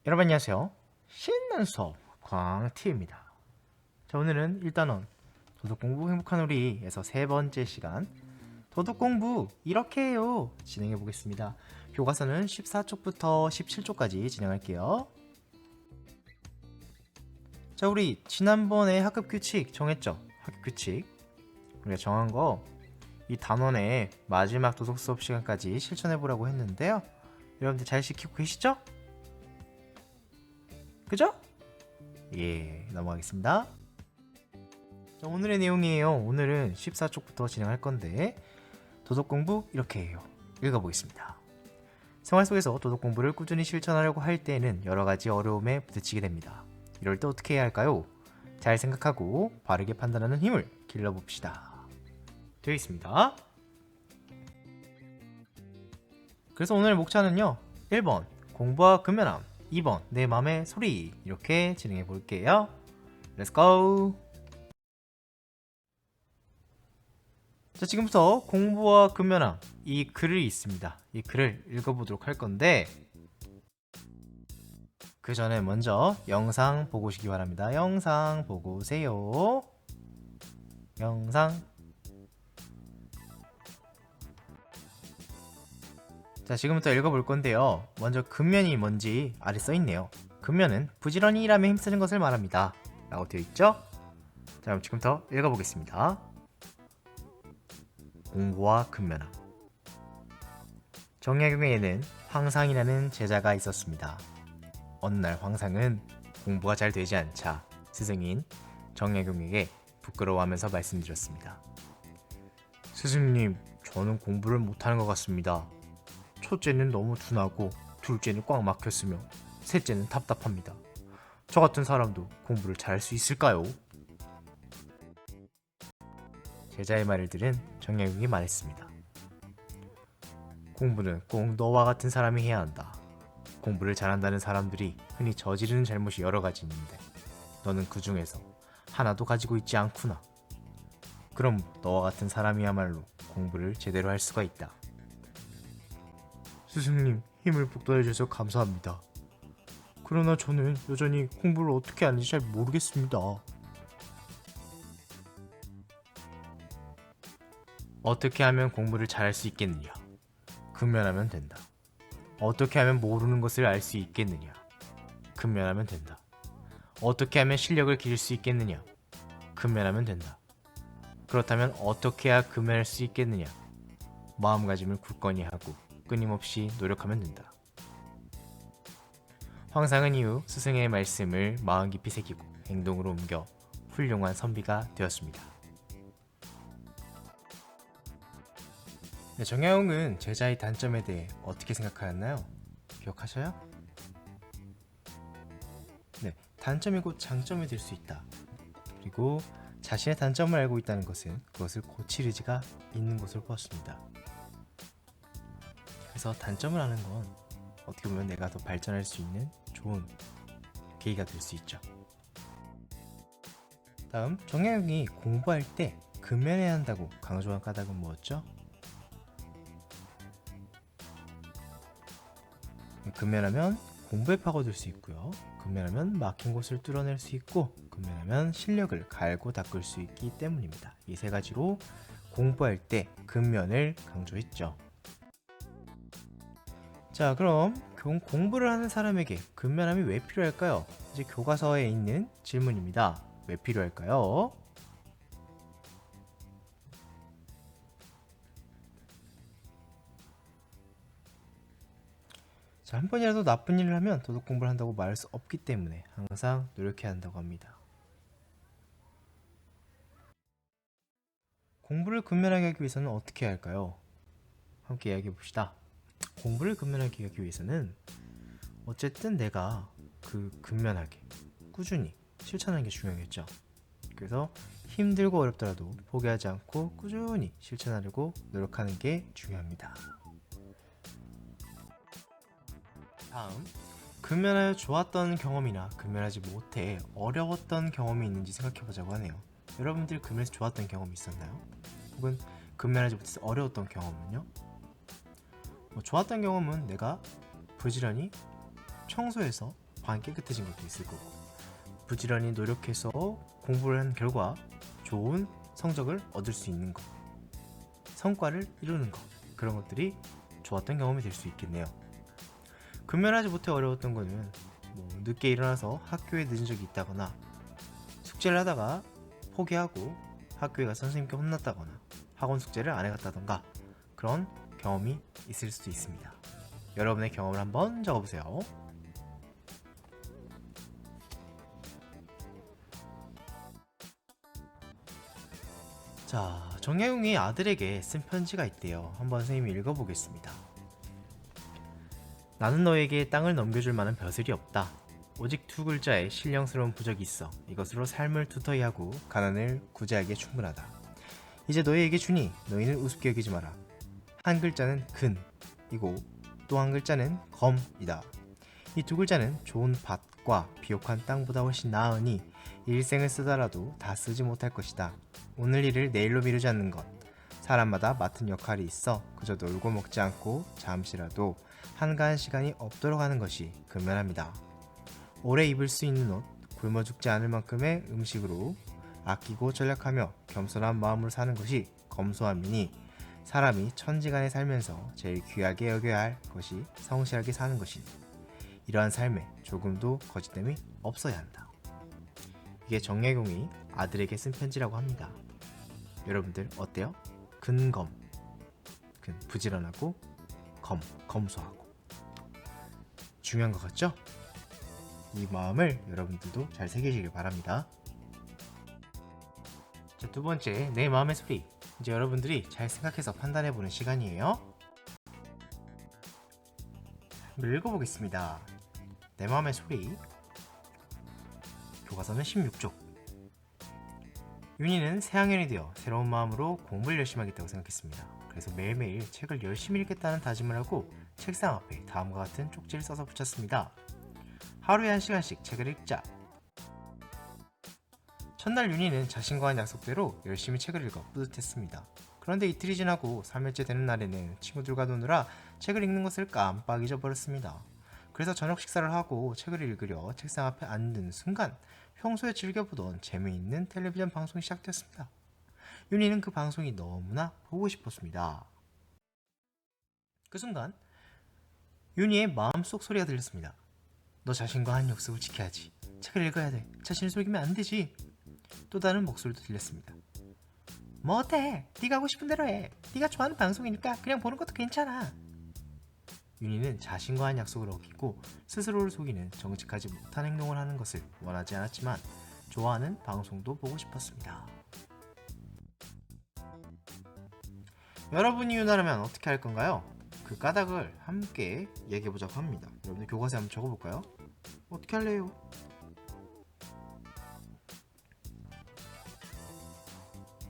여러분 안녕하세요. 신난 수업 광T입니다. 자, 오늘은 1단원 도덕공부 행복한 우리에서 세 번째 시간 도덕공부 이렇게 해요 진행해 보겠습니다. 교과서는 14쪽부터 17쪽까지 진행할게요. 자, 우리 지난번에 학급 규칙 정했죠? 학급 규칙 우리가 정한 거 이 단원의 마지막 도덕 수업 시간까지 실천해 보라고 했는데요. 여러분들 잘 지키고 계시죠? 그죠? 예, 넘어가겠습니다. 자, 오늘의 내용이에요. 오늘은 14쪽부터 진행할 건데 도덕 공부 이렇게 해요. 읽어보겠습니다. 생활 속에서 도덕 공부를 꾸준히 실천하려고 할 때에는 여러 가지 어려움에 부딪히게 됩니다. 이럴 때 어떻게 해야 할까요? 잘 생각하고 바르게 판단하는 힘을 길러봅시다. 되어 있습니다. 그래서 오늘 목차는요. 1번 공부와 근면함, 2번 내 맘의 소리 이렇게 진행해 볼게요. Let's go! 자, 지금부터 공부와 근면함 이 글이 있습니다. 이 글을 읽어보도록 할 건데 그 전에 먼저 영상 보고 오시기 바랍니다. 영상 보고 오세요. 영상. 자, 지금부터 읽어볼 건데요. 먼저 근면이 뭔지 아래 써있네요. 근면은 부지런히 일하며 힘쓰는 것을 말합니다 라고 되어 있죠. 자, 그럼 지금부터 읽어보겠습니다. 공부와 근면함. 정약용에는 황상이라는 제자가 있었습니다. 어느 날 황상은 공부가 잘 되지 않자 스승인 정약용에게 부끄러워하면서 말씀드렸습니다. 스승님, 저는 공부를 못하는 것 같습니다. 첫째는 너무 둔하고 둘째는 꽉 막혔으며 셋째는 답답합니다. 저 같은 사람도 공부를 잘할 수 있을까요? 제자의 말을 들은 정약용이 말했습니다. 공부는 꼭 너와 같은 사람이 해야 한다. 공부를 잘한다는 사람들이 흔히 저지르는 잘못이 여러 가지 있는데 너는 그 중에서 하나도 가지고 있지 않구나. 그럼 너와 같은 사람이야말로 공부를 제대로 할 수가 있다. 스승님, 힘을 북돋아 주셔서 감사합니다. 그러나 저는 여전히 공부를 어떻게 하는지 잘 모르겠습니다. 어떻게 하면 공부를 잘할 수 있겠느냐? 근면하면 된다. 어떻게 하면 모르는 것을 알 수 있겠느냐? 근면하면 된다. 어떻게 하면 실력을 기를 수 있겠느냐? 근면하면 된다. 그렇다면 어떻게 해야 근면할 수 있겠느냐? 마음가짐을 굳건히 하고 끊임없이 노력하면 된다. 황상은 이후 스승의 말씀을 마음 깊이 새기고 행동으로 옮겨 훌륭한 선비가 되었습니다. 네, 정야용은 제자의 단점에 대해 어떻게 생각하였나요? 기억하셔요? 네, 단점이 곧 장점이 될 수 있다. 그리고 자신의 단점을 알고 있다는 것은 그것을 고칠 의지가 있는 것으로 보았습니다. 그래서 단점을 아는 건 어떻게 보면 내가 더 발전할 수 있는 좋은 계기가 될 수 있죠. 다음, 정야용이 공부할 때 근면해야 한다고 강조한 까닭은 뭐였죠? 근면하면 공부에 파고들 수 있고요. 근면하면 막힌 곳을 뚫어낼 수 있고 근면하면 실력을 갈고 닦을 수 있기 때문입니다. 이 세 가지로 공부할 때 근면을 강조했죠. 자, 그럼 공부를 하는 사람에게 근면함이 왜 필요할까요? 이제 교과서에 있는 질문입니다. 왜 필요할까요? 자, 한 번이라도 나쁜 일을 하면 도덕 공부를 한다고 말할 수 없기 때문에 항상 노력해야 한다고 합니다. 공부를 근면하게 하기 위해서는 어떻게 해야 할까요? 함께 이야기해 봅시다. 공부를 근면하게 하기 위해서는 어쨌든 내가 근면하게 꾸준히 실천하는 게 중요하겠죠. 그래서 힘들고 어렵더라도 포기하지 않고 꾸준히 실천하려고 노력하는 게 중요합니다. 다음, 근면하여 좋았던 경험이나 근면하지 못해 어려웠던 경험이 있는지 생각해 보자고 하네요. 여러분들 근면에서 좋았던 경험이 있었나요? 혹은 근면하지 못해서 어려웠던 경험은요? 좋았던 경험은 내가 부지런히 청소해서 반 깨끗해진 것도 있을 거고, 부지런히 노력해서 공부를 한 결과 좋은 성적을 얻을 수 있는 것, 성과를 이루는 것, 그런 것들이 좋았던 경험이 될 수 있겠네요. 근면하지 못해 어려웠던 거는 늦게 일어나서 학교에 늦은 적이 있다거나, 숙제를 하다가 포기하고 학교에 가서 선생님께 혼났다거나, 학원 숙제를 안 해갔다던가, 그런 경험이 있을 수도 있습니다. 여러분의 경험을 한번 적어보세요. 자, 정약용이 아들에게 쓴 편지가 있대요. 한번 선생님이 읽어보겠습니다. 나는 너에게 땅을 넘겨줄 만한 벼슬이 없다. 오직 두 글자의 신령스러운 부적이 있어. 이것으로 삶을 두터이 하고 가난을 구제하기에 충분하다. 이제 너희에게 주니 너희는 우습게 여기지 마라. 한 글자는 근이고 또 한 글자는 검이다. 이 두 글자는 좋은 밭과 비옥한 땅보다 훨씬 나으니 일생을 쓰더라도 다 쓰지 못할 것이다. 오늘 일을 내일로 미루지 않는 것. 사람마다 맡은 역할이 있어 그저 놀고 먹지 않고 잠시라도 한가한 시간이 없도록 하는 것이 근면합니다. 오래 입을 수 있는 옷, 굶어 죽지 않을 만큼의 음식으로 아끼고 절약하며 겸손한 마음으로 사는 것이 검소함이니, 사람이 천지간에 살면서 제일 귀하게 여겨야 할 것이 성실하게 사는 것이니 이러한 삶에 조금도 거짓됨이 없어야 한다. 이게 정약용이 아들에게 쓴 편지라고 합니다. 여러분들 어때요? 근검, 부지런하고 검소하고 중요한 것 같죠? 이 마음을 여러분들도 잘 새기시길 바랍니다. 자, 두 번째, 내 마음의 소리. 이제 여러분들이 잘 생각해서 판단해보는 시간이에요. 한번 읽어보겠습니다. 내 마음의 소리. 교과서는 16쪽. 윤희는 새학년이 되어 새로운 마음으로 공부를 열심히 하겠다고 생각했습니다. 그래서 매일매일 책을 열심히 읽겠다는 다짐을 하고 책상 앞에 다음과 같은 쪽지를 써서 붙였습니다. 하루에 1시간씩 책을 읽자. 첫날 윤희는 자신과 한 약속대로 열심히 책을 읽어 뿌듯했습니다. 그런데 이틀이 지나고 3일째 되는 날에는 친구들과 노느라 책을 읽는 것을 깜빡 잊어버렸습니다. 그래서 저녁 식사를 하고 책을 읽으려 책상 앞에 앉는 순간 평소에 즐겨보던 재미있는 텔레비전 방송이 시작되었습니다. 윤희는 그 방송이 너무나 보고 싶었습니다. 그 순간 윤희의 마음속 소리가 들렸습니다. 너 자신과 한 약속을 지켜야지. 책을 읽어야 돼. 자신을 속이면 안 되지. 또 다른 목소리도 들렸습니다. 뭐 어때? 네가 하고 싶은 대로 해. 네가 좋아하는 방송이니까 그냥 보는 것도 괜찮아. 윤희는 자신과 한 약속을 어기고 스스로를 속이는 정직하지 못한 행동을 하는 것을 원하지 않았지만 좋아하는 방송도 보고 싶었습니다. 여러분이 윤희라면 어떻게 할 건가요? 그 까닭을 함께 얘기해보자고 합니다. 여러분들 교과서에 한번 적어볼까요? 어떻게 할래요?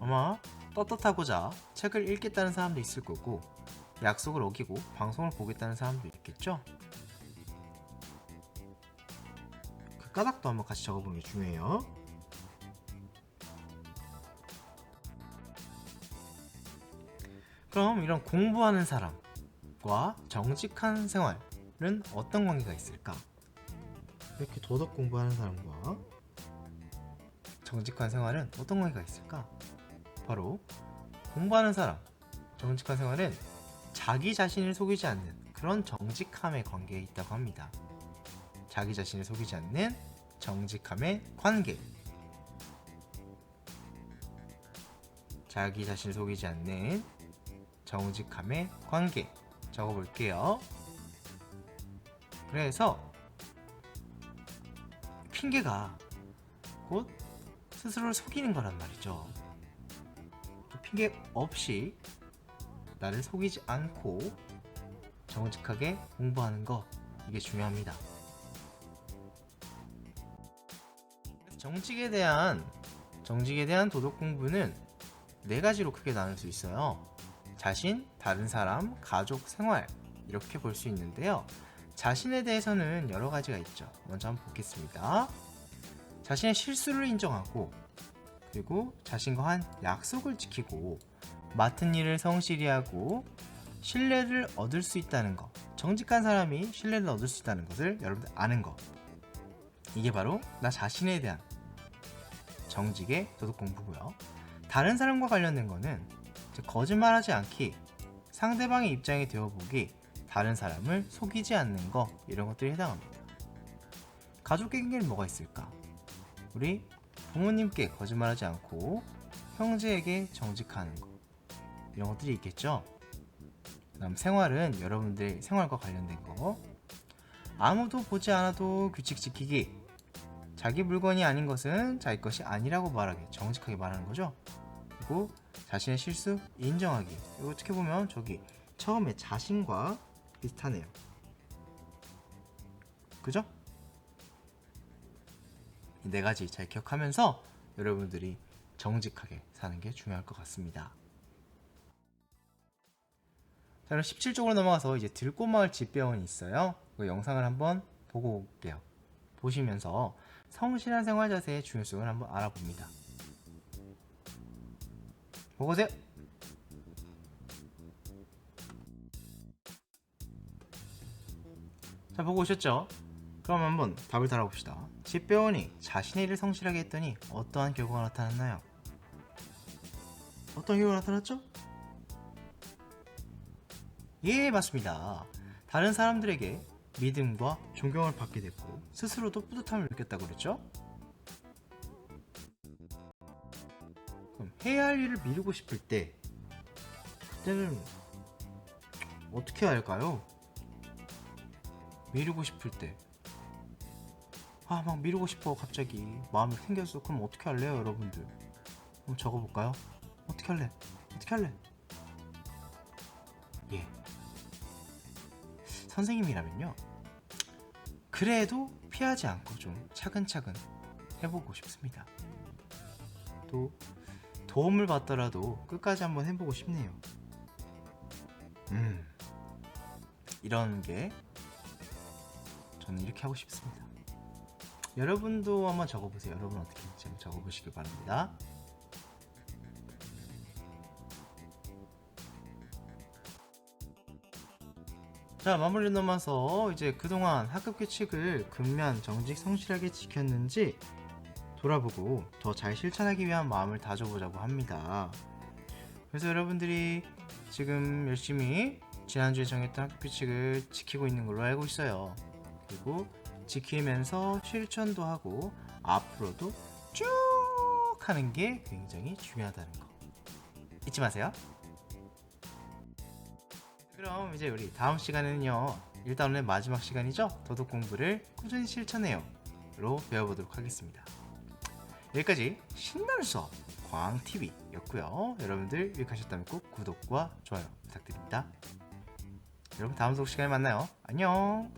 아마 떳떳하고자 책을 읽겠다는 사람도 있을 거고, 약속을 어기고 방송을 보겠다는 사람도 있겠죠? 그 까닭도 한번 같이 적어보는 게 중요해요. 그럼 이런 공부하는 사람과 정직한 생활은 어떤 관계가 있을까? 이렇게 도덕 공부하는 사람과 정직한 생활은 어떤 관계가 있을까? 바로 공부하는 사람, 정직한 생활은 자기 자신을 속이지 않는 그런 정직함의 관계에 있다고 합니다. 자기 자신을 속이지 않는 정직함의 관계. 자기 자신을 속이지 않는 정직함의 관계. 적어볼게요. 그래서 핑계가 곧 스스로를 속이는 거란 말이죠. 핑계 없이 나를 속이지 않고 정직하게 공부하는 거, 이게 중요합니다. 정직에 대한 도덕 공부는 4가지로 크게 나눌 수 있어요. 자신, 다른 사람, 가족, 생활, 이렇게 볼 수 있는데요. 자신에 대해서는 여러 가지가 있죠. 먼저 한번 보겠습니다. 자신의 실수를 인정하고, 그리고 자신과 한 약속을 지키고, 맡은 일을 성실히 하고 신뢰를 얻을 수 있다는 것. 정직한 사람이 신뢰를 얻을 수 있다는 것을 여러분들 아는 것. 이게 바로 나 자신에 대한 정직의 도덕 공부고요. 다른 사람과 관련된 거는 거짓말하지 않기, 상대방의 입장에 되어보기, 다른 사람을 속이지 않는 거, 이런 것들이 해당합니다. 가족에게는 뭐가 있을까? 우리 부모님께 거짓말하지 않고 형제에게 정직하는 거, 이런 것들이 있겠죠. 그다음 생활은 여러분들 생활과 관련된 거, 아무도 보지 않아도 규칙 지키기, 자기 물건이 아닌 것은 자기 것이 아니라고 말하기, 정직하게 말하는 거죠. 그리고 자신의 실수 인정하기, 이거 어떻게 보면 저기 처음에 자신과 비슷하네요. 그죠? 이 네 가지 잘 기억하면서 여러분들이 정직하게 사는 게 중요할 것 같습니다. 자, 그럼 17쪽으로 넘어가서 이제 들꽃마을 집배원이 있어요. 그 영상을 한번 보고 올게요. 보시면서 성실한 생활 자세의 중요성을 한번 알아봅니다. 보고 오세요. 자, 보고 오셨죠? 그럼 한번 답을 달아봅시다. 집배원이 자신의 일을 성실하게 했더니 어떠한 결과가 나타났나요? 어떤 결과가 나타났죠? 예, 맞습니다. 다른 사람들에게 믿음과 존경을 받게 됐고 스스로도 뿌듯함을 느꼈다고 그랬죠? 그럼 해야 할 일을 미루고 싶을 때 그때는 어떻게 해야 할까요? 미루고 싶을 때 막 미루고 싶어 갑자기 마음이 생겼어. 그럼 어떻게 할래요 여러분들? 한번 적어볼까요? 어떻게 할래? 어떻게 할래? 예, 선생님이라면요 그래도 피하지 않고 좀 차근차근 해보고 싶습니다. 또 도움을 받더라도 끝까지 한번 해보고 싶네요. 이런 게 저는 이렇게 하고 싶습니다. 여러분도 한번 적어보세요. 여러분 어떻게 할지 한번 적어보시길 바랍니다. 자, 마무리 넘어서 이제 그동안 학급 규칙을 근면 정직 성실하게 지켰는지 돌아보고 더 잘 실천하기 위한 마음을 다져보자고 합니다. 그래서 여러분들이 지금 열심히 지난주에 정했던 학급 규칙을 지키고 있는 걸로 알고 있어요. 그리고 지키면서 실천도 하고 앞으로도 쭉 하는 게 굉장히 중요하다는 거 잊지 마세요. 그럼 이제 우리 다음 시간에는요, 일단 오늘 마지막 시간이죠. 도덕 공부를 꾸준히 실천해요 로 배워보도록 하겠습니다. 여기까지 신나는 수업 광TV였고요. 여러분들 유익하셨다면 꼭 구독과 좋아요 부탁드립니다. 여러분 다음 수업 시간에 만나요. 안녕.